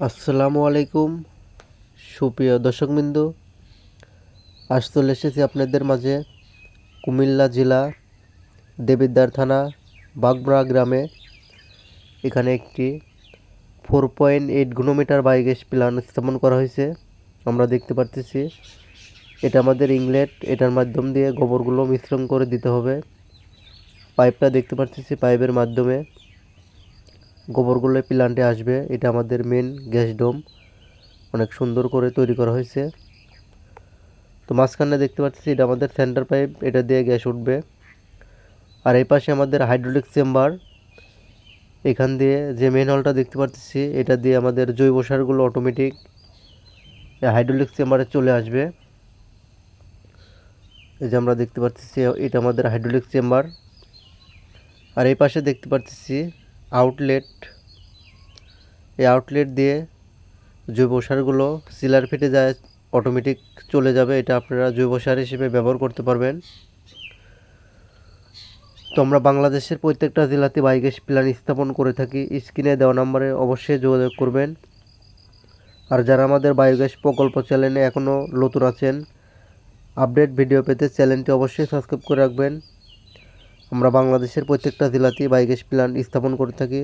আসসালামু আলাইকুম সুপ্রিয় দর্শকবৃন্দ। আজ চলে এসেছি আপনাদের মাঝে কুমিল্লা জেলা দেবিদ্বার থানা বাগমারা গ্রামে। এখানে একটি 4.8 ঘনমিটার বায়োগ্যাস প্ল্যান্ট স্থাপন করা হয়েছে। আমরা দেখতে পারতেছি এটা আমাদের ইনলেট, এটার মাধ্যম দিয়ে গোবরগুলো মিশ্রণ করে দিতে হবে। পাইপটা দেখতে পারতেছি, পাইপের মাধ্যমে গোবরগুলো প্ল্যান্টে আসবে। এটা আমাদের মেন গ্যাস ডোম, অনেক সুন্দর করে তৈরি করা হয়েছে। তো মাঝখানে দেখতে পাচ্ছি এটা আমাদের সেন্টার পাইপ, এটা দিয়ে গ্যাস উঠবে। আর এই পাশে আমাদের হাইড্রোলিক চেম্বার, এখান দিয়ে যে মেন হলটা দেখতে পাচ্ছি এটা দিয়ে আমাদের জৈব সারগুলো অটোমেটিক হাইড্রোলিক চেম্বারে চলে আসবে। এই যে আমরা দেখতে পাচ্ছি এটা আমাদের হাইড্রোলিক চেম্বার। আর এই পাশে দেখতে পাচ্ছি আউটলেট, এই আউটলেট দিয়ে জৈব সারগুলো সিলার ফেটে যায়, অটোমেটিক চলে যাবে। এটা আপনারা জৈব সার হিসেবে ব্যবহার করতে পারবেন। তো আমরা বাংলাদেশের প্রত্যেকটা জেলাতে বায়োগ্যাস প্ল্যান্ট স্থাপন করে থাকি। স্ক্রিনে দেওয়া নম্বরে অবশ্যই যোগাযোগ করবেন। আর যারা আমাদের বায়োগ্যাস প্রকল্প চ্যানেলে এখনও নতুন আছেন, আপডেট ভিডিও পেতে চ্যানেলটি অবশ্যই সাবস্ক্রাইব করে রাখবেন। আমরা বাংলাদেশের প্রত্যেকটা জেলাতেই বায়োগ্যাস প্ল্যান্ট স্থাপন করে থাকি।